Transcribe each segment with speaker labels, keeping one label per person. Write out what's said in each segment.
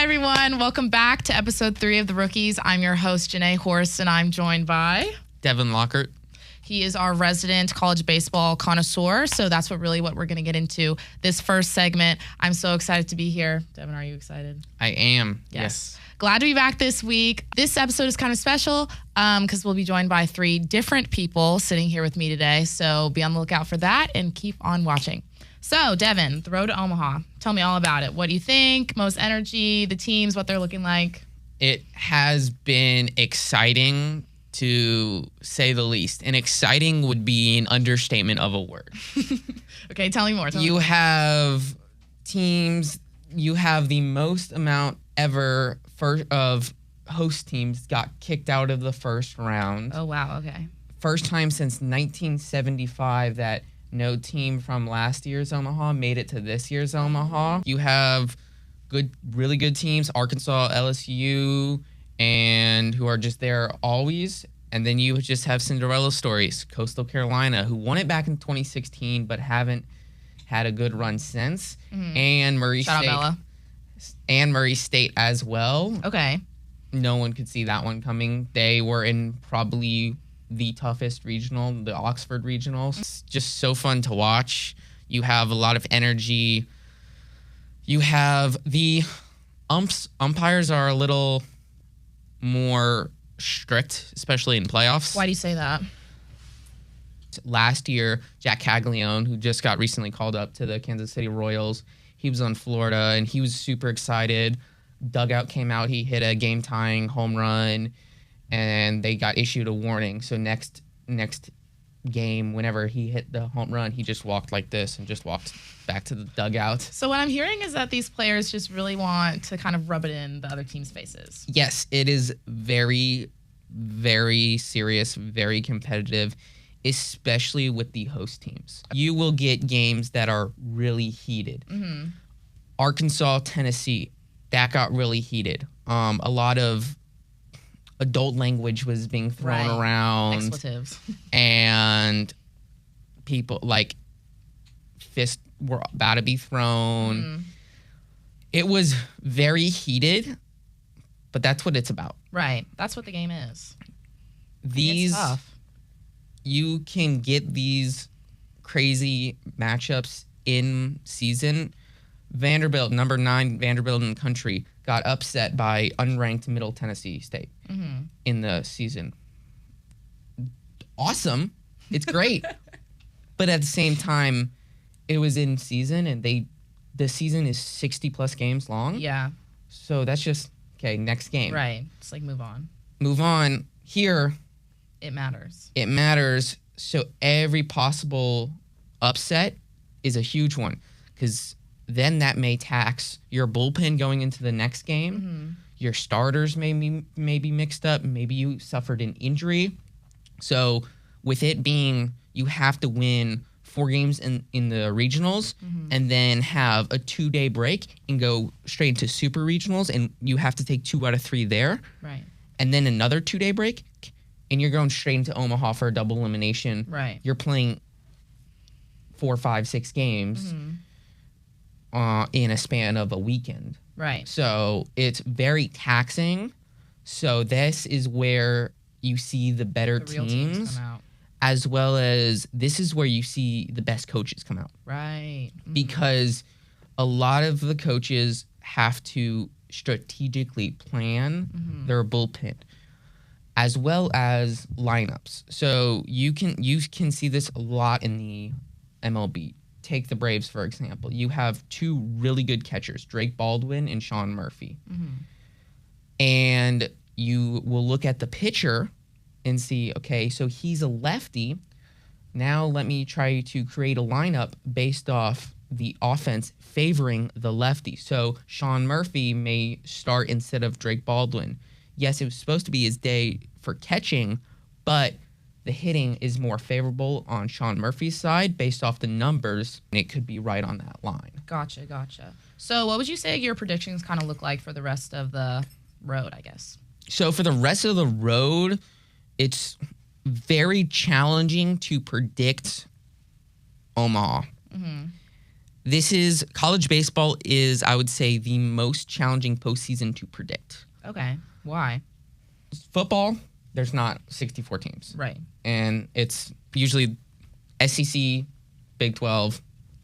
Speaker 1: everyone. Welcome back to episode 3 of The Rookies. I'm your host, Genae Horst, and I'm joined by
Speaker 2: Devin Lockert.
Speaker 1: He is our resident college baseball connoisseur, so that's what we're going to get into this first segment. I'm so excited to be here. Devin, are you excited?
Speaker 2: I am.
Speaker 1: Yes. Glad to be back this week. This episode is kind of special because we'll be joined by 3 different people sitting here with me today, so be on the lookout for that and keep on watching. So, Devin, the road to Omaha. Tell me all about it. What do you think? Most energy, the teams, what they're looking like?
Speaker 2: It has been exciting, to say the least. And exciting would be an understatement of a word.
Speaker 1: Okay, tell me more.
Speaker 2: Have teams, you have the most amount ever of host teams got kicked out of the first round.
Speaker 1: Oh, wow, okay.
Speaker 2: First time since 1975 that no team from last year's Omaha made it to this year's Omaha. You have really good teams, Arkansas, LSU, and who are just there always. And then you just have Cinderella stories, Coastal Carolina, who won it back in 2016 but haven't had a good run since.
Speaker 1: Mm-hmm.
Speaker 2: And Murray
Speaker 1: Shout
Speaker 2: State.
Speaker 1: out Bella.
Speaker 2: And Murray State as well.
Speaker 1: Okay.
Speaker 2: No one could see that one coming. They were in probably the toughest regional, the Oxford regional. It's just so fun to watch. You have a lot of energy. You have the umpires are a little more strict, especially in playoffs.
Speaker 1: Why do you say that?
Speaker 2: Last year, Jack Caglione, who just got recently called up to the Kansas City Royals, he was on Florida and he was super excited. Dugout came out, he hit a game-tying home run, and they got issued a warning. So next game, whenever he hit the home run, he just walked like this and just walked back to the dugout.
Speaker 1: So what I'm hearing is that these players just really want to kind of rub it in the other team's faces.
Speaker 2: Yes, it is very, very serious, very competitive, especially with the host teams. You will get games that are really heated.
Speaker 1: Mm-hmm.
Speaker 2: Arkansas, Tennessee, that got really heated. A lot of adult language was being thrown around.
Speaker 1: Expletives.
Speaker 2: And people, like, fists were about to be thrown.
Speaker 1: Mm.
Speaker 2: It was very heated, but that's what it's about.
Speaker 1: Right. That's what the game is.
Speaker 2: These,
Speaker 1: it's tough.
Speaker 2: You can get these crazy matchups in season. Vanderbilt, number 9 Vanderbilt in the country, got upset by unranked Middle Tennessee State in the season. Awesome. It's great. But at the same time, it was in season, and the season is 60-plus games long.
Speaker 1: Yeah.
Speaker 2: So that's just, okay, next game.
Speaker 1: Right. It's like move on.
Speaker 2: Move on. Here,
Speaker 1: It matters.
Speaker 2: it matters. So every possible upset is a huge one, because then that may tax your bullpen going into the next game.
Speaker 1: Mm-hmm.
Speaker 2: Your starters may be mixed up. Maybe you suffered an injury. So with it being, you have to win 4 games in the regionals and then have a 2-day break and go straight into super regionals, and you have to take 2 out of 3 there.
Speaker 1: Right.
Speaker 2: And then another 2-day break, and you're going straight into Omaha for a double elimination.
Speaker 1: Right.
Speaker 2: You're playing 4, 5, 6 games in a span of a weekend.
Speaker 1: Right.
Speaker 2: So it's very taxing. So this is where you see the better
Speaker 1: The real teams come out.
Speaker 2: as well as this is where you see the best coaches come out.
Speaker 1: Right. Mm-hmm.
Speaker 2: Because a lot of the coaches have to strategically plan their bullpen as well as lineups. So you can see this a lot in the MLB. Take the Braves, for example. You have 2 really good catchers, Drake Baldwin and Sean Murphy. And you will look at the pitcher and see, okay, so he's a lefty. Now let me try to create a lineup based off the offense favoring the lefty. So Sean Murphy may start instead of Drake Baldwin. Yes, it was supposed to be his day for catching, but the hitting is more favorable on Sean Murphy's side based off the numbers, and it could be right on that line.
Speaker 1: Gotcha. So what would you say your predictions kind of look like for the rest of the road, I guess?
Speaker 2: So for the rest of the road, it's very challenging to predict Omaha. College baseball is, I would say, the most challenging postseason to predict.
Speaker 1: Okay. Why?
Speaker 2: Football, there's not 64 teams.
Speaker 1: Right.
Speaker 2: And it's usually SEC, Big 12,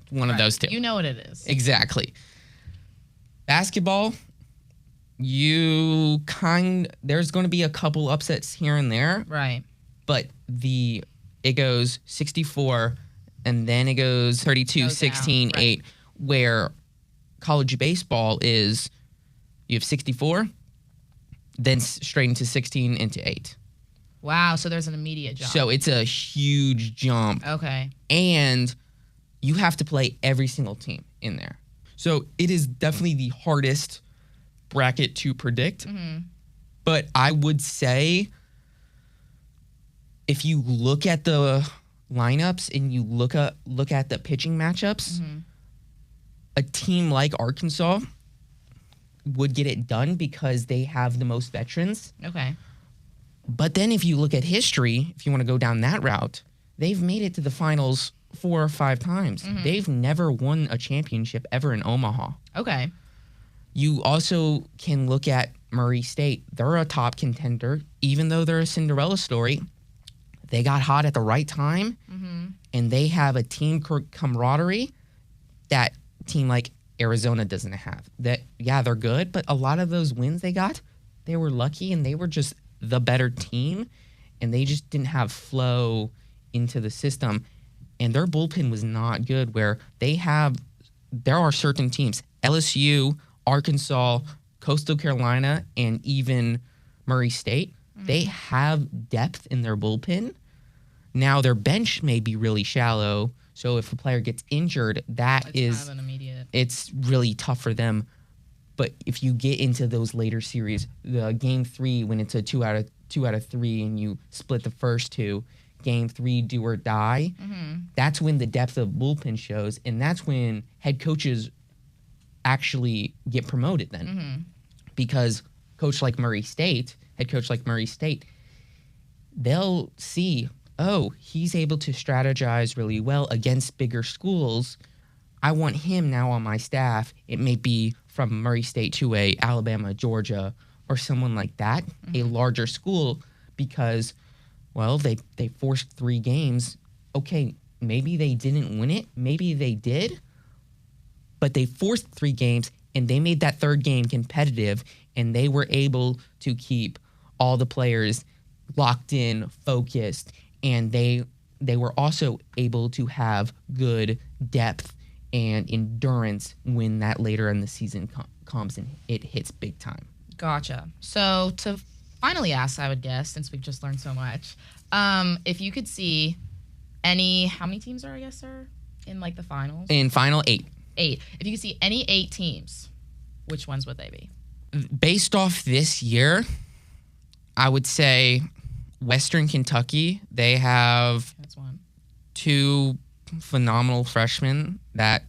Speaker 2: one of those two.
Speaker 1: You know what it is.
Speaker 2: Exactly. Basketball, there's going to be a couple upsets here and there.
Speaker 1: Right.
Speaker 2: But it goes 64 and then it goes 32, 16, 8, where college baseball is you have 64, then straight into 16 into 8.
Speaker 1: Wow, so there's an immediate jump.
Speaker 2: So it's a huge jump.
Speaker 1: Okay.
Speaker 2: And you have to play every single team in there. So it is definitely the hardest bracket to predict.
Speaker 1: Mm-hmm.
Speaker 2: But I would say if you look at the lineups and you look at the pitching matchups, a team like Arkansas would get it done because they have the most veterans.
Speaker 1: Okay.
Speaker 2: But then if you look at history, if you want to go down that route, they've made it to the finals 4 or 5 times. They've never won a championship ever in Omaha.
Speaker 1: Okay.
Speaker 2: You also can look at Murray State. They're a top contender, even though they're a Cinderella story. They got hot at the right time, and they have a team camaraderie that team like Arizona doesn't have. They're good, but a lot of those wins they got, they were lucky, and they were just the better team, and they just didn't have flow into the system. And their bullpen was not good, where there are certain teams, LSU, Arkansas, Coastal Carolina, and even Murray State, they have depth in their bullpen. Now, their bench may be really shallow, so if a player gets injured, it's kind of an immediate. It's really tough for them. But if you get into those later series, the game 3, when it's a 2 out of 3 and you split the first 2, game 3 do or die, that's when the depth of bullpen shows, and that's when head coaches actually get promoted then. Because head coach like Murray State, they'll see, oh, he's able to strategize really well against bigger schools. I want him now on my staff. It may be from Murray State to a Alabama, Georgia, or someone like that, a larger school, because, well, they forced 3 games. Okay, maybe they didn't win it. Maybe they did. But they forced 3 games, and they made that 3rd game competitive, and they were able to keep all the players locked in, focused, and they were also able to have good depth and endurance when that later in the season comes and it hits big time.
Speaker 1: Gotcha. So to finally ask, I would guess, since we've just learned so much, if you could see how many teams are in like the finals?
Speaker 2: In final 8.
Speaker 1: 8. If you could see any 8 teams, which ones would they be?
Speaker 2: Based off this year, I would say Western Kentucky. They have
Speaker 1: That's one.
Speaker 2: 2 phenomenal freshmen that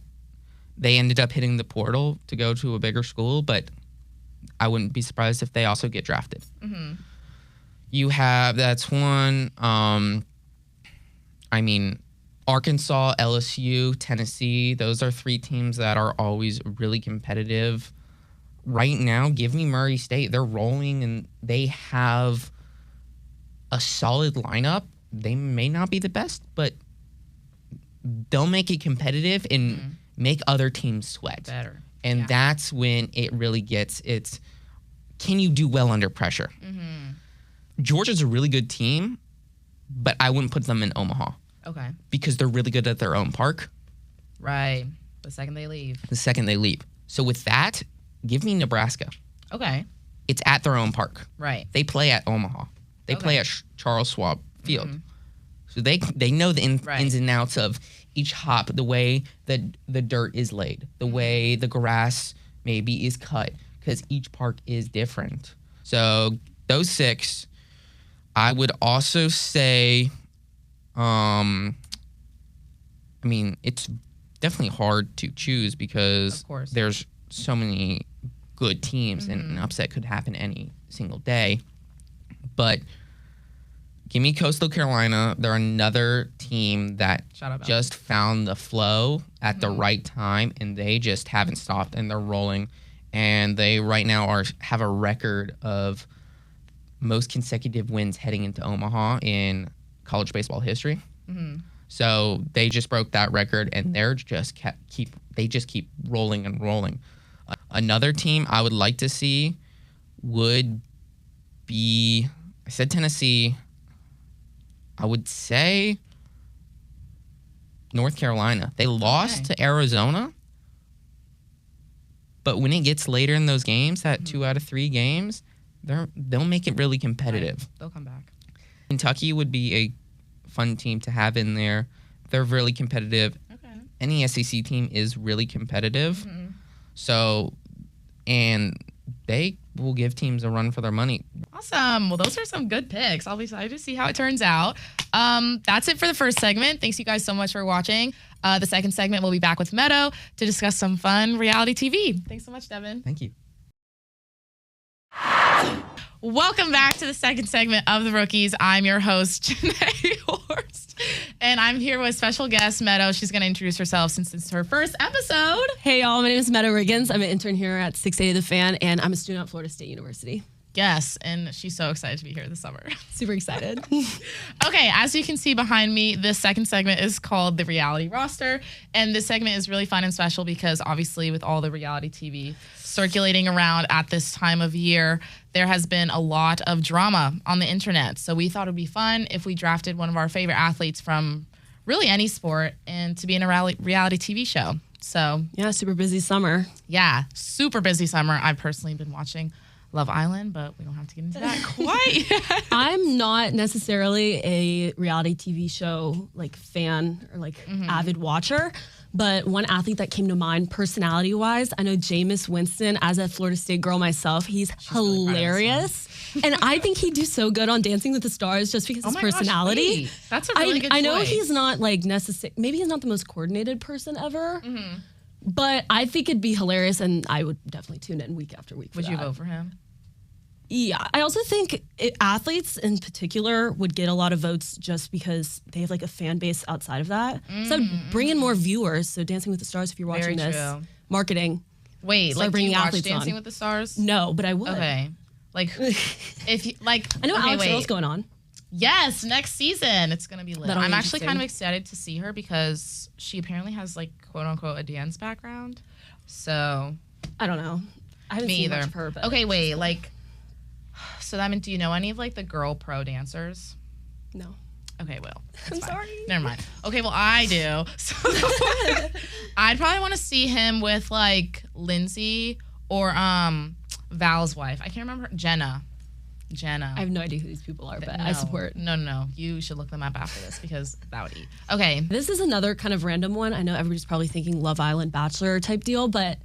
Speaker 2: they ended up hitting the portal to go to a bigger school, but I wouldn't be surprised if they also get drafted. That's one. Arkansas, LSU, Tennessee, those are 3 teams that are always really competitive. Right now, give me Murray State. They're rolling, and they have a solid lineup. They may not be the best, but they'll make it competitive and make other teams sweat.
Speaker 1: Better.
Speaker 2: And that's when it really can you do well under pressure? Georgia's a really good team, but I wouldn't put them in Omaha.
Speaker 1: Okay.
Speaker 2: Because they're really good at their own park.
Speaker 1: Right. The second they leave.
Speaker 2: So with that, give me Nebraska.
Speaker 1: Okay.
Speaker 2: It's at their own park.
Speaker 1: Right.
Speaker 2: They play at Omaha. They play at Charles Schwab Field. So they know the ins and outs of each hop, the way that the dirt is laid, the way the grass maybe is cut, because each park is different. So those 6. I would also say, it's definitely hard to choose because there's so many good teams and an upset could happen any single day. But give me Coastal Carolina. They're another team that
Speaker 1: Shout out,
Speaker 2: just found the flow at the right time, and they just haven't stopped, and they're rolling. And they right now have a record of most consecutive wins heading into Omaha in college baseball history. So they just broke that record, and they're just keep rolling and rolling. Another team I would like to see would be, I said Tennessee. I would say North Carolina. They lost to Arizona, but when it gets later in those games, that 2 out of 3 games, they'll make it really competitive.
Speaker 1: Right. They'll come back.
Speaker 2: Kentucky would be a fun team to have in there. They're really competitive.
Speaker 1: Okay.
Speaker 2: Any SEC team is really competitive. So, and they will give teams a run for their money.
Speaker 1: Awesome. Well, those are some good picks. I'll be excited to see how it turns out. That's it for the first segment. Thanks you guys so much for watching. The second segment, we'll be back with Meadow to discuss some fun reality TV. Thanks so much, Devin.
Speaker 2: Thank you.
Speaker 1: Welcome back to the second segment of The Rookies. I'm your host, Genae Horst, and I'm here with special guest Meadow. She's going to introduce herself since it's her first episode.
Speaker 3: Hey, y'all. My name is Meadow Riggins. I'm an intern here at 680 The Fan, and I'm a student at Florida State University.
Speaker 1: Yes, and she's so excited to be here this summer.
Speaker 3: Super excited.
Speaker 1: Okay, as you can see behind me, this second segment is called The Reality Roster, and this segment is really fun and special because obviously with all the reality TV circulating around at this time of year, there has been a lot of drama on the internet. So we thought it would be fun if we drafted one of our favorite athletes from really any sport and to be in a reality TV show. So
Speaker 3: yeah, super busy summer.
Speaker 1: Yeah, super busy summer. I've personally been watching Love Island, but we don't have to get into that quite yet.
Speaker 3: I'm not necessarily a reality TV show like fan or like avid watcher, but one athlete that came to mind personality-wise, I know Jameis Winston. As a Florida State girl myself, he's hilarious. And I think he'd do so good on Dancing with the Stars just because his personality.
Speaker 1: Gosh, that's a really good choice.
Speaker 3: I know he's not like maybe he's not the most coordinated person ever, but I think it'd be hilarious, and I would definitely tune in week after week.
Speaker 1: Would you vote for him?
Speaker 3: Yeah, I also think athletes in particular would get a lot of votes just because they have like a fan base outside of that. So bring in more viewers. So Dancing with the Stars, if you're watching this, marketing.
Speaker 1: Wait, like do you watch Dancing with the Stars?
Speaker 3: No, but I would.
Speaker 1: Okay, like if you like,
Speaker 3: I know Alex Earl's going on.
Speaker 1: Yes, next season it's gonna be lit. I'm actually kind of
Speaker 3: interesting.
Speaker 1: excited to see her because she apparently has like quote unquote a dance background. So
Speaker 3: I don't know. I haven't seen much of her. But
Speaker 1: okay, wait, like. So that means, do you know any of like the girl pro dancers?
Speaker 3: No.
Speaker 1: Okay, well,
Speaker 3: I'm sorry.
Speaker 1: Never mind. Okay, well, I do. So I'd probably want to see him with like Lindsay or Val's wife. I can't remember her. Jenna.
Speaker 3: I have no idea who these people are, but I support.
Speaker 1: No. You should look them up after this because that would eat. Okay.
Speaker 3: This is another kind of random one. I know everybody's probably thinking Love Island Bachelor type deal, but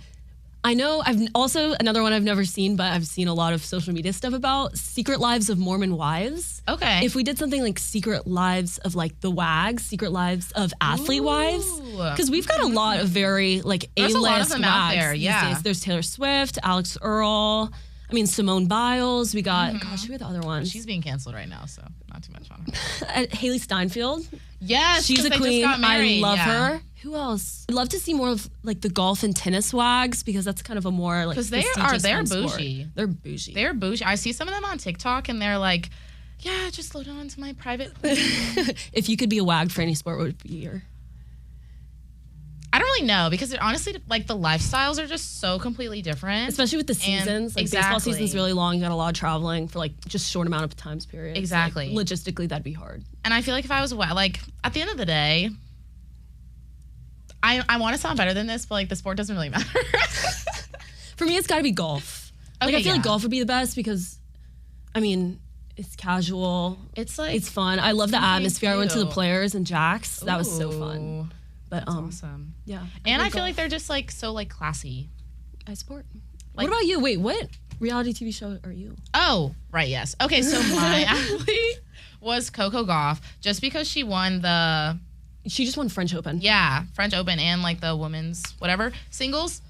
Speaker 3: I know I've also another one I've never seen, but I've seen a lot of social media stuff about Secret Lives of Mormon Wives.
Speaker 1: Okay.
Speaker 3: If we did something like Secret Lives of like the WAGs, Secret Lives of Athlete Wives, because we've got a lot of very like A-list
Speaker 1: a lot of them
Speaker 3: WAGs
Speaker 1: out there,
Speaker 3: these
Speaker 1: yeah.
Speaker 3: days. There's Taylor Swift, Alex Earl. I mean, Simone Biles. We got, gosh, who are the other ones?
Speaker 1: She's being canceled right now, so not too much on her.
Speaker 3: Haley Steinfeld.
Speaker 1: Yes,
Speaker 3: she's a queen. I love her. Who else? I'd love to see more of like the golf and tennis wags because that's kind of a more like
Speaker 1: because they're bougie.
Speaker 3: They're bougie.
Speaker 1: They're bougie. I see some of them on TikTok and they're like, yeah, just load on to my private.
Speaker 3: If you could be a wag for any sport, what would it be your?
Speaker 1: I don't really know because honestly, like the lifestyles are just so completely different.
Speaker 3: Especially with the seasons. Like baseball season's really long. You got a lot of traveling for like just short amount of times period.
Speaker 1: Exactly.
Speaker 3: Like, logistically, that'd be hard.
Speaker 1: And I feel like if I was like at the end of the day, I want to sound better than this, but like the sport doesn't really matter.
Speaker 3: For me, it's got to be golf.
Speaker 1: Okay,
Speaker 3: like I feel like golf would be the best because, I mean, it's casual.
Speaker 1: It's like
Speaker 3: it's fun. I love the atmosphere. I went to the Players and Jacks. That was so fun. But
Speaker 1: that's awesome.
Speaker 3: Yeah.
Speaker 1: And I feel like they're just like so like classy.
Speaker 3: I support.
Speaker 1: Like,
Speaker 3: what about you? Wait, what reality TV show are you?
Speaker 1: Oh, right, yes. Okay, so my athlete was Coco Gauff just because she won
Speaker 3: She just won French Open.
Speaker 1: Yeah, French Open and like the women's whatever singles.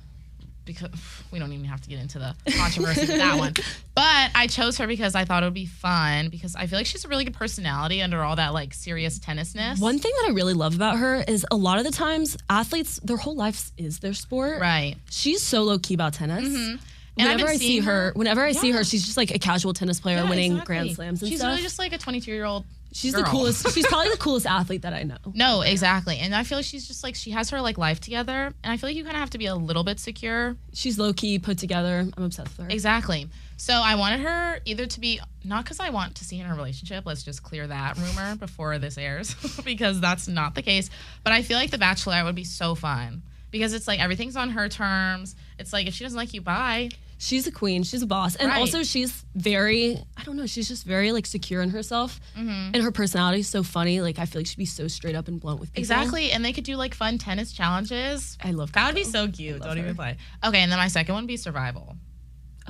Speaker 1: because we don't even have to get into the controversy with that one. But I chose her because I thought it would be fun, because I feel like she's a really good personality under all that like serious tennisness.
Speaker 3: One thing that I really love about her is a lot of the times athletes, their whole life is their sport.
Speaker 1: Right.
Speaker 3: She's so low key about tennis.
Speaker 1: And
Speaker 3: Whenever I see her, see her, she's just like a casual tennis player winning
Speaker 1: exactly.
Speaker 3: Grand Slams and
Speaker 1: she's
Speaker 3: stuff.
Speaker 1: Really just like a 22-year-old.
Speaker 3: She's
Speaker 1: girl.
Speaker 3: the coolest. She's probably the coolest athlete that I know.
Speaker 1: No, exactly. And I feel like she's just like, she has her like life together. And I feel like you kind of have to be a little bit secure.
Speaker 3: She's low key, put together. I'm obsessed with her.
Speaker 1: Exactly. So I wanted her either to be, not because I want to see her in a relationship, let's just clear that rumor before this airs, because that's not the case. But I feel like The Bachelorette would be so fun, because it's like everything's on her terms. It's like if she doesn't like you, bye.
Speaker 3: She's a queen. She's a boss. And
Speaker 1: Right.
Speaker 3: also she's very, I don't know, she's just very like secure in herself. And her personality is so funny. Like I feel like she'd be so straight up and blunt with people.
Speaker 1: Exactly. And they could do like fun tennis challenges.
Speaker 3: I love
Speaker 1: that. Would be so cute. Don't even play. Okay, and then my second one would be survival.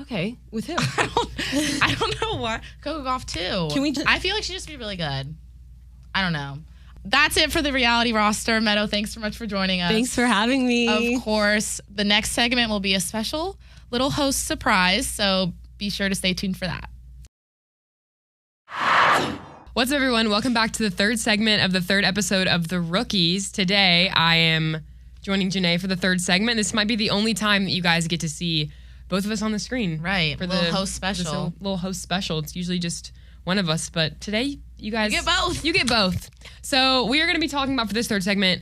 Speaker 3: Okay, with who?
Speaker 1: I don't know why. Coco Gauff too.
Speaker 3: Can we
Speaker 1: I feel like she'd just be really good. I don't know. That's it for the reality roster. Meadow, thanks so much for joining us.
Speaker 3: Thanks for having me.
Speaker 1: Of course. The next segment will be a special little host surprise, so be sure to stay tuned for that.
Speaker 4: What's up, everyone? Welcome back to the third segment of the third episode of The Rookies. Today, I am joining Genae for the third segment. This might be the only time that you guys get to see both of us on the screen.
Speaker 1: Right,
Speaker 4: For
Speaker 1: little
Speaker 4: the
Speaker 1: host special.
Speaker 4: Little host special. It's usually just one of us, but today, you guys...
Speaker 1: You get both.
Speaker 4: You get both. So we are going to be talking about, for this third segment,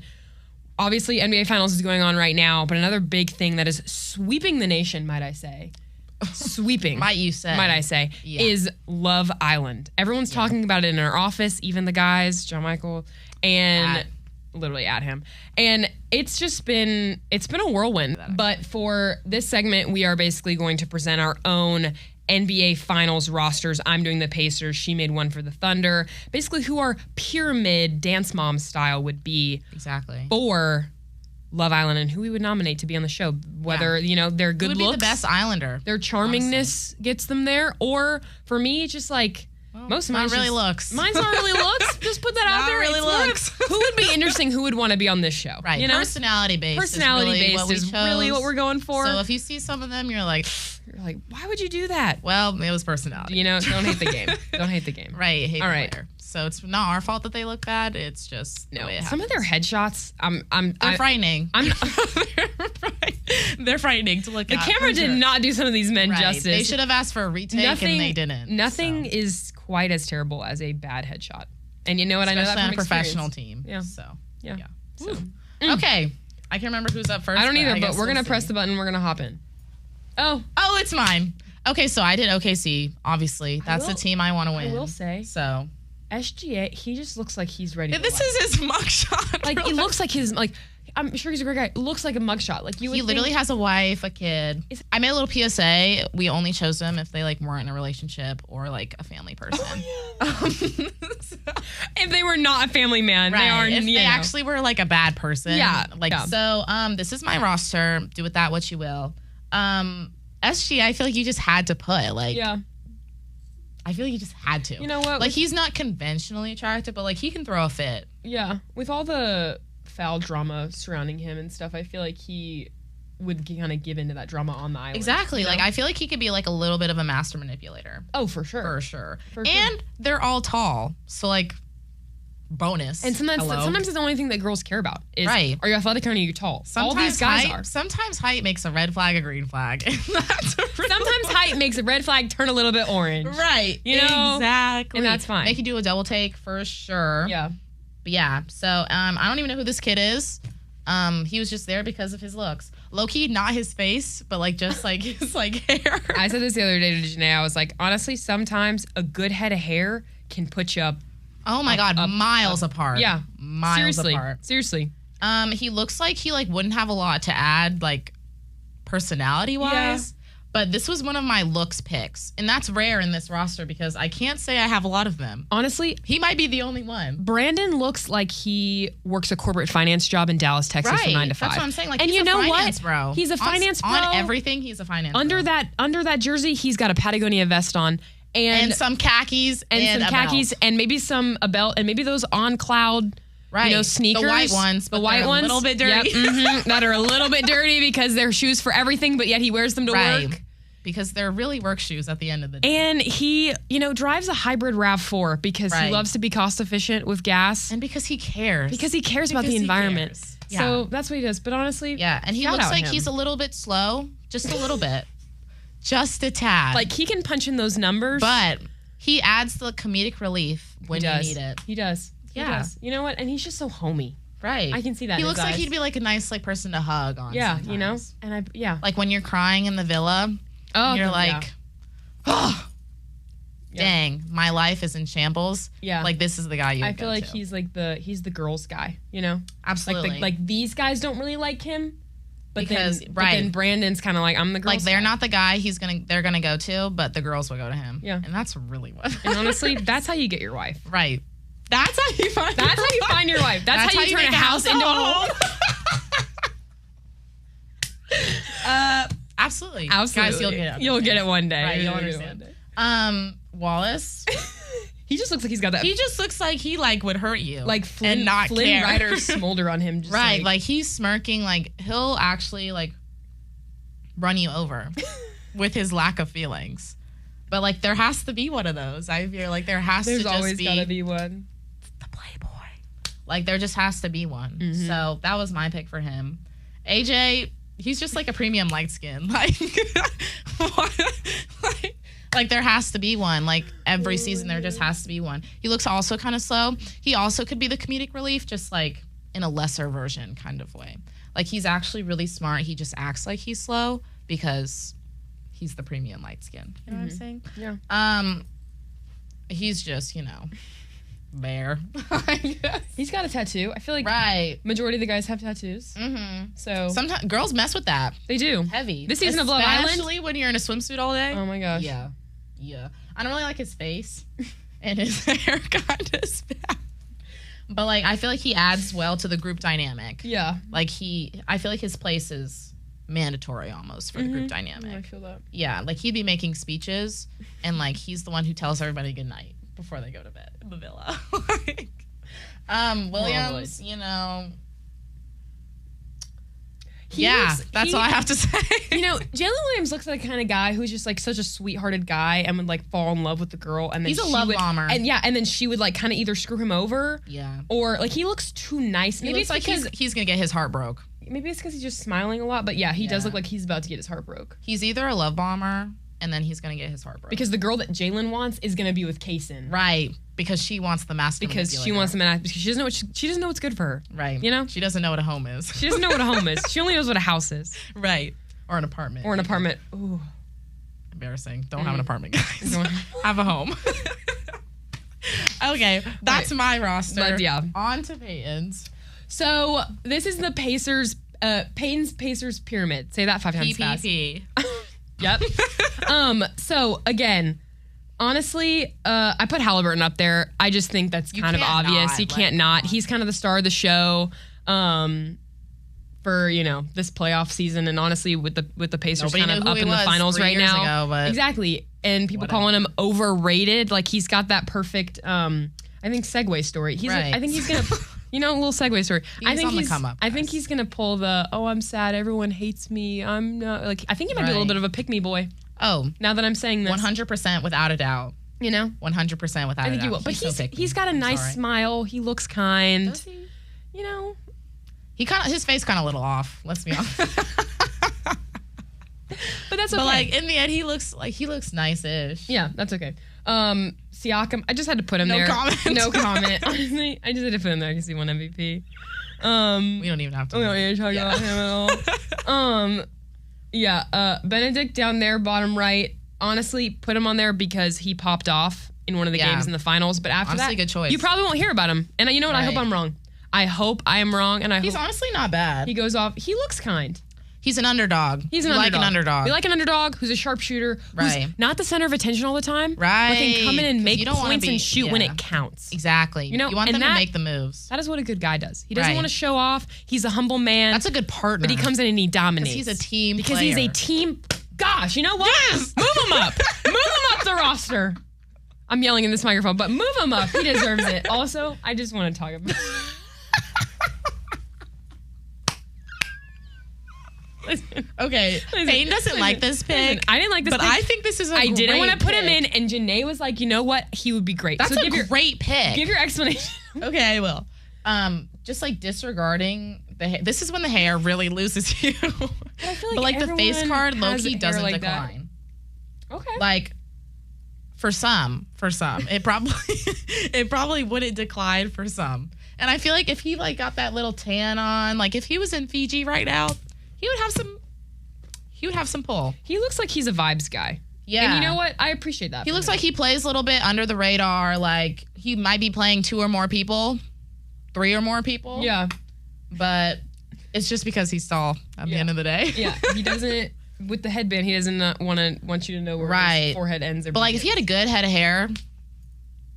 Speaker 4: obviously NBA Finals is going on right now, but another big thing that is sweeping the nation, might I say,
Speaker 1: Might I say. Yeah.
Speaker 4: is Love Island. Everyone's talking about it in our office, even the guys, John Michael, and literally at him. And it's been a whirlwind. But for this segment, we are basically going to present our own NBA Finals rosters. I'm doing the Pacers. She made one for the Thunder. Basically, who our pyramid dance mom style would be
Speaker 1: Exactly.
Speaker 4: for Love Island, and who we would nominate to be on the show. Whether, their good
Speaker 1: Who would
Speaker 4: looks.
Speaker 1: be the best Islander?
Speaker 4: Their charmingness gets them there. Or for me, just like most of mine
Speaker 1: not really looks.
Speaker 4: Mine's not really looks. Just put that out
Speaker 1: Not
Speaker 4: there.
Speaker 1: really
Speaker 4: It's more
Speaker 1: looks.
Speaker 4: who would be interesting? Who would want to be on this show?
Speaker 1: Right. Personality based.
Speaker 4: Personality based is really what we're going for.
Speaker 1: So if you see some of them, you're like,
Speaker 4: why would you do that?
Speaker 1: well, it was personality.
Speaker 4: Don't hate the game. Don't hate the game.
Speaker 1: Right. Hate
Speaker 4: All
Speaker 1: the
Speaker 4: right.
Speaker 1: player. So it's not our fault that they look bad. It's just the way it
Speaker 4: Some of their headshots,
Speaker 1: they're frightening.
Speaker 4: I'm
Speaker 1: They're frightening to look
Speaker 4: the
Speaker 1: at.
Speaker 4: camera did not do some of these men
Speaker 1: Right.
Speaker 4: justice.
Speaker 1: They should have asked for a retake and they didn't.
Speaker 4: Nothing
Speaker 1: so.
Speaker 4: is quite as terrible as a bad headshot. And you know what?
Speaker 1: Especially
Speaker 4: I know that
Speaker 1: on
Speaker 4: from
Speaker 1: a professional
Speaker 4: experience.
Speaker 1: team.
Speaker 4: Yeah.
Speaker 1: So
Speaker 4: Yeah.
Speaker 1: So. Okay. I can't remember who's up first.
Speaker 4: I don't either, but
Speaker 1: guess
Speaker 4: we're
Speaker 1: we'll
Speaker 4: gonna press
Speaker 1: see.
Speaker 4: the button. We're gonna hop in. Oh,
Speaker 1: it's mine. Okay, so I did OKC. Obviously, that's the team I want to win.
Speaker 4: I will say,
Speaker 1: So
Speaker 4: SGA, he just looks like he's ready.
Speaker 1: this is his mugshot.
Speaker 4: like he looks like his like. I'm sure he's a great guy. Looks like a mugshot. Like you. Would
Speaker 1: He literally
Speaker 4: think,
Speaker 1: has a wife, a kid. I made a little PSA. We only chose him if they like weren't in a relationship or like a family person.
Speaker 4: if they were not a family man, they are.
Speaker 1: If they actually were like a bad person.
Speaker 4: Yeah.
Speaker 1: So. This is my roster. Do with that what you will. SG, I feel like you just had to put like.
Speaker 4: Yeah.
Speaker 1: I feel like you just had to.
Speaker 4: You know what?
Speaker 1: Like he's not conventionally attractive, but like he can throw a fit.
Speaker 4: Yeah. With all the foul drama surrounding him and stuff, I feel like he would kind of give into that drama on the island.
Speaker 1: Exactly.
Speaker 4: You know?
Speaker 1: Like I feel like he could be like a little bit of a master manipulator.
Speaker 4: Oh, for sure.
Speaker 1: For sure.
Speaker 4: For sure.
Speaker 1: And they're all tall. So like bonus.
Speaker 4: And sometimes it's the only thing that girls care about is
Speaker 1: Right.
Speaker 4: Are you athletic or are you tall? All these guys are.
Speaker 1: Sometimes height makes a red flag a green flag. And that's
Speaker 4: Sometimes height makes a red flag turn a little bit orange.
Speaker 1: Right.
Speaker 4: You know?
Speaker 1: Exactly.
Speaker 4: And that's fine.
Speaker 1: They could do a double take for sure.
Speaker 4: Yeah.
Speaker 1: But yeah. So I don't even know who this kid is. He was just there because of his looks. Low-key, not his face, but like just like his like hair.
Speaker 4: I said this the other day to Genae. I was like, honestly, sometimes a good head of hair can put you up.
Speaker 1: Oh my God, miles apart.
Speaker 4: Yeah.
Speaker 1: Miles apart.
Speaker 4: Seriously.
Speaker 1: He looks like he like wouldn't have a lot to add, like personality wise. But this was one of my looks picks. And that's rare in this roster because I can't say I have a lot of them.
Speaker 4: Honestly,
Speaker 1: He might be the only one.
Speaker 4: Brandon looks like he works a corporate finance job in Dallas, Texas from 9 to 5.
Speaker 1: That's what I'm saying. Like,
Speaker 4: and
Speaker 1: he's
Speaker 4: you
Speaker 1: a
Speaker 4: know
Speaker 1: finance
Speaker 4: what?
Speaker 1: bro.
Speaker 4: He's a finance bro.
Speaker 1: On everything, he's a finance
Speaker 4: Under
Speaker 1: bro.
Speaker 4: that jersey, he's got a Patagonia vest on.
Speaker 1: And some khakis.
Speaker 4: and some
Speaker 1: a
Speaker 4: khakis
Speaker 1: belt.
Speaker 4: and maybe a belt and maybe those on cloud
Speaker 1: Right.
Speaker 4: You know, sneakers.
Speaker 1: The white ones, but they're a little bit dirty.
Speaker 4: Yep, that are a little bit dirty because they're shoes for everything, but yet he wears them to work.
Speaker 1: Because they're really work shoes at the end of the day.
Speaker 4: And he, drives a hybrid RAV4 because he loves to be cost efficient with gas.
Speaker 1: And because he cares.
Speaker 4: Because he cares about the environment.
Speaker 1: Yeah.
Speaker 4: So that's what he does. But honestly,
Speaker 1: and he looks like he's a little bit slow, just a little bit. Just a tad.
Speaker 4: Like he can punch in those numbers.
Speaker 1: But he adds the comedic relief when you need it.
Speaker 4: He does.
Speaker 1: Yeah.
Speaker 4: He does. You know what? And he's just so homey.
Speaker 1: Right.
Speaker 4: I can see that.
Speaker 1: He
Speaker 4: in
Speaker 1: looks
Speaker 4: his
Speaker 1: like
Speaker 4: eyes.
Speaker 1: he'd be like a nice person to hug on.
Speaker 4: Yeah,
Speaker 1: sometimes.
Speaker 4: And
Speaker 1: like when you're crying in the villa, you're like, oh, dang, my life is in shambles.
Speaker 4: Yeah.
Speaker 1: Like this is the guy you
Speaker 4: I feel like he's like he's the girls guy,
Speaker 1: Absolutely.
Speaker 4: Like these guys don't really like him. But then Brandon's kind of like, I'm the girl.
Speaker 1: Like they're not the guy they're gonna go to, but the girls will go to him.
Speaker 4: Yeah.
Speaker 1: And that's really what.
Speaker 4: And honestly, that's how you get your wife.
Speaker 1: Right. That's how you find.
Speaker 4: That's how you find your wife. That's how you turn a house into a home.
Speaker 1: Absolutely.
Speaker 4: Absolutely.
Speaker 1: Guys, you'll get it
Speaker 4: one day.
Speaker 1: Right, you'll understand. Wallace.
Speaker 4: He just looks like he's got that.
Speaker 1: He just looks like he would hurt you.
Speaker 4: Like Flynn,
Speaker 1: and not
Speaker 4: Flynn
Speaker 1: care.
Speaker 4: Rider smolder on him. Just
Speaker 1: right. Like he's smirking. Like he'll actually run you over with his lack of feelings. But like there has to be one of those. I feel like there's
Speaker 4: always gotta be one.
Speaker 1: The Playboy. Like there just has to be one. Mm-hmm. So that was my pick for him. AJ, he's just like a premium light skin. Like there has to be one. Like every season there just has to be one. He looks also kind of slow. He also could be the comedic relief, just like in a lesser version kind of way. Like he's actually really smart. He just acts like he's slow because he's the premium light skin. You know what I'm saying?
Speaker 4: Yeah.
Speaker 1: He's just, bear.
Speaker 4: He's got a tattoo. I feel like majority of the guys have tattoos.
Speaker 1: Mm-hmm.
Speaker 4: So
Speaker 1: sometimes girls mess with that.
Speaker 4: They do.
Speaker 1: Heavy.
Speaker 4: This season of Love Island,
Speaker 1: especially when you're in a swimsuit all day.
Speaker 4: Oh my gosh.
Speaker 1: Yeah. I don't really like his face and his hair kind of bad. But like I feel like he adds well to the group dynamic.
Speaker 4: Yeah.
Speaker 1: Like I feel like his place is mandatory almost for the group dynamic.
Speaker 4: I feel that.
Speaker 1: Yeah, like he'd be making speeches and like he's the one who tells everybody good night before they go to bed in the villa. Williams, that's all I have to say.
Speaker 4: Jalen Williams looks like the kind of guy who's just like such a sweethearted guy and would like fall in love with the girl, and then
Speaker 1: he's a love bomber.
Speaker 4: And then she would like kind of either screw him over, or like he looks too nice.
Speaker 1: Maybe it's like he's gonna get his heart broke.
Speaker 4: Maybe it's because he's just smiling a lot, but he does look like he's about to get his heart broke.
Speaker 1: He's either a love bomber and then he's gonna get his heart broke.
Speaker 4: Because the girl that Jalen wants is gonna be with Casa.
Speaker 1: Right. Because she wants the master.
Speaker 4: Because she wants the man. Because she doesn't know she doesn't know what's good for her.
Speaker 1: Right. She doesn't know what a home is.
Speaker 4: She doesn't know what a home is. She only knows what a house is.
Speaker 1: Right. Or an apartment.
Speaker 4: Ooh.
Speaker 1: Embarrassing. Don't have an apartment, guys. Have a home. Okay. That's my roster.
Speaker 4: But yeah.
Speaker 1: On to Payton's.
Speaker 4: So this is the Pacers, Payton's Pacers pyramid. Say that 5 times fast.
Speaker 1: PPP.
Speaker 4: Yep. So again, honestly, I put Halliburton up there. I just think that's kind of obvious. He can't not. He's kind of the star of the show. For this playoff season, and honestly, with the Pacers kind of up in the finals right now, exactly. And people calling him overrated. Like he's got that perfect, I think segue story. I think he's gonna. A little segue story. I think he's gonna pull the I'm sad, everyone hates me. I'm not I think he might be a little bit of a pick me boy.
Speaker 1: Oh,
Speaker 4: now that I'm saying this,
Speaker 1: 100% without a doubt. 100% without a doubt.
Speaker 4: I think he will. But he's got a nice smile. He looks kind.
Speaker 1: Does he?
Speaker 4: He
Speaker 1: his face kind of a little off. Let's be honest.
Speaker 4: But that's okay.
Speaker 1: But like in the end, he looks nice-ish.
Speaker 4: Yeah, that's okay. Siakam, I just had to put him there. No comment. Honestly, I just had to put him there because he won MVP.
Speaker 1: We don't even have to.
Speaker 4: We don't need to talk about him at all. Benedict down there, bottom right. Honestly, put him on there because he popped off in one of the games in the finals. But after that,
Speaker 1: good choice.
Speaker 4: You probably won't hear about him. And you know what? I hope I'm wrong. I hope I am wrong, and
Speaker 1: he's honestly not bad.
Speaker 4: He goes off. He looks kind.
Speaker 1: He's an underdog.
Speaker 4: We like an underdog who's a sharpshooter, who's not the center of attention all the time, but can come in and make points and shoot when it counts.
Speaker 1: Exactly. You want them to make the moves.
Speaker 4: That is what a good guy does. He doesn't want to show off. He's a humble man.
Speaker 1: That's a good partner.
Speaker 4: But he comes in and he dominates.
Speaker 1: He's a team
Speaker 4: because
Speaker 1: player.
Speaker 4: He's a team. Gosh, you know what? Yes! Move him up. Move him up the roster. I'm yelling in this microphone, but move him up. He deserves it. Also, I just want to talk about
Speaker 1: Okay, Payton doesn't like this pick.
Speaker 4: I didn't like this
Speaker 1: but
Speaker 4: pick.
Speaker 1: I think this is a
Speaker 4: I didn't want to put him
Speaker 1: pick.
Speaker 4: in, and Genae was like, you know what? He would be great.
Speaker 1: That's
Speaker 4: so
Speaker 1: a great pick.
Speaker 4: Give your explanation.
Speaker 1: Okay, I will. Just like disregarding this is when the hair really loses you.
Speaker 4: I feel
Speaker 1: But like the face
Speaker 4: everyone
Speaker 1: card,
Speaker 4: has
Speaker 1: low-key
Speaker 4: hair
Speaker 1: doesn't
Speaker 4: like that.
Speaker 1: decline.
Speaker 4: Okay.
Speaker 1: Like for some, it probably wouldn't decline for some. And I feel like if he like got that little tan on, like if he was in Fiji right now, he would have some pull.
Speaker 4: He looks like he's a vibes guy.
Speaker 1: Yeah.
Speaker 4: And you know what? I appreciate that.
Speaker 1: He looks like he plays a little bit under the radar. Like he might be playing 2 or more people, 3 or more people.
Speaker 4: Yeah.
Speaker 1: But it's just because he's tall at the end of the day.
Speaker 4: Yeah. He doesn't, with the headband, he doesn't want you to know where his forehead ends.
Speaker 1: But like if he had a good head of hair,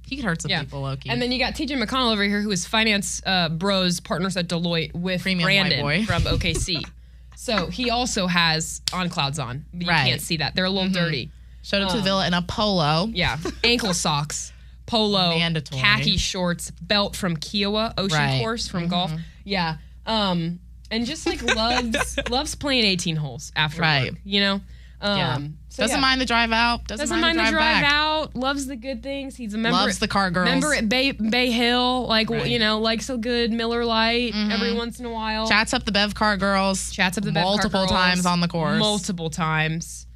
Speaker 1: he could hurt some people, low-key.
Speaker 4: And then you got TJ McConnell over here, who is finance bros partners at Deloitte with
Speaker 1: Premium
Speaker 4: Brandon
Speaker 1: white boy.
Speaker 4: from OKC. So he also has on clouds on. But you can't see that. They're a little dirty.
Speaker 1: Showed up to the villa in a polo.
Speaker 4: Yeah. Ankle socks, polo,
Speaker 1: Mandatory.
Speaker 4: khaki shorts, belt from Kiowa, Ocean Course from golf. Yeah. And just like loves playing 18 holes after work, you know?
Speaker 1: Doesn't mind the drive out. Doesn't mind the drive back.
Speaker 4: out. Loves the good things. He's a member.
Speaker 1: Loves the car girls.
Speaker 4: Member at Bay Hill. Like, you know, likes a good Miller Lite every once in a while.
Speaker 1: Chats up the Bev car girls.
Speaker 4: Chats up the Bev car
Speaker 1: multiple
Speaker 4: girls.
Speaker 1: times on the course.
Speaker 4: Multiple times.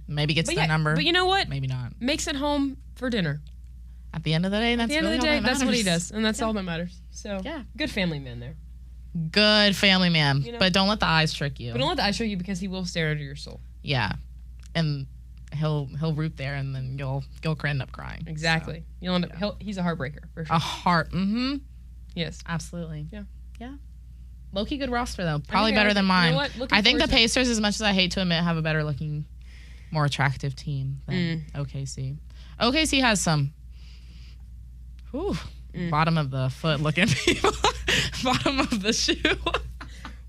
Speaker 1: Maybe gets their number.
Speaker 4: But you know what?
Speaker 1: Maybe not.
Speaker 4: Makes it home for dinner.
Speaker 1: At the end of the day, that's really all that
Speaker 4: that's what he
Speaker 1: matters.
Speaker 4: does. And that's all that matters. So,
Speaker 1: Yeah.
Speaker 4: good family man there.
Speaker 1: Good family man.
Speaker 4: You know?
Speaker 1: But don't let the eyes trick you.
Speaker 4: But don't let the eyes show you because he will stare into your soul.
Speaker 1: Yeah. And he'll root there and then you'll end up crying.
Speaker 4: Exactly.
Speaker 1: So,
Speaker 4: You'll end up. He's a heartbreaker for sure.
Speaker 1: a heart. Mm-hmm.
Speaker 4: Yes.
Speaker 1: Absolutely.
Speaker 4: Yeah.
Speaker 1: Yeah. Low-key good roster though. Probably
Speaker 4: think
Speaker 1: better than mine.
Speaker 4: You know what? Looking
Speaker 1: I think the
Speaker 4: forward to it.
Speaker 1: Pacers, as much as I hate to admit, have a better looking, more attractive team than OKC. OKC has some bottom of the foot looking people. Bottom of the shoe.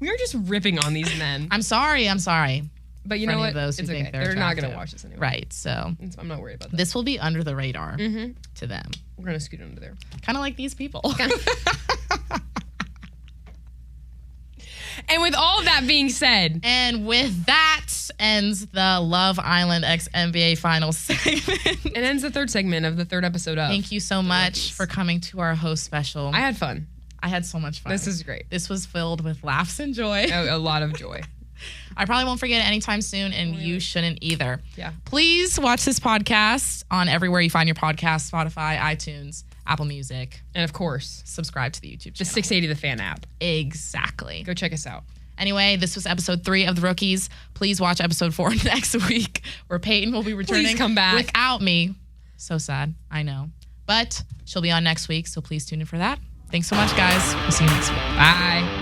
Speaker 4: We are just ripping on these men.
Speaker 1: I'm sorry.
Speaker 4: But you
Speaker 1: for
Speaker 4: know
Speaker 1: any
Speaker 4: what?
Speaker 1: of those who
Speaker 4: It's
Speaker 1: think
Speaker 4: okay.
Speaker 1: they're
Speaker 4: They're not going
Speaker 1: attractive.
Speaker 4: to watch this anyway.
Speaker 1: Right. So
Speaker 4: I'm not worried about that.
Speaker 1: this will be under the radar to them.
Speaker 4: We're going to scoot under there.
Speaker 1: Kind of like these people.
Speaker 4: And with all of that being said,
Speaker 1: And with that ends the Love Island X NBA Finals segment.
Speaker 4: it ends the third segment of the third episode of.
Speaker 1: Thank you so much for coming to our host special.
Speaker 4: I had fun.
Speaker 1: I had so much fun.
Speaker 4: This is great.
Speaker 1: This was filled with laughs and joy.
Speaker 4: A lot of joy.
Speaker 1: I probably won't forget it anytime soon, and you shouldn't either.
Speaker 4: Yeah.
Speaker 1: Please watch this podcast on everywhere you find your podcast, Spotify, iTunes, Apple Music.
Speaker 4: And of course,
Speaker 1: Subscribe to the YouTube
Speaker 4: the
Speaker 1: channel.
Speaker 4: 680 The Fan app.
Speaker 1: Exactly.
Speaker 4: Go check us out.
Speaker 1: Anyway, this was episode 3 of The Rookies. Please watch episode 4 next week, where Payton will be returning.
Speaker 4: Please come back.
Speaker 1: Without me. So sad, I know. But she'll be on next week, so please tune in for that. Thanks so much, guys. We'll see you next week.
Speaker 4: Bye.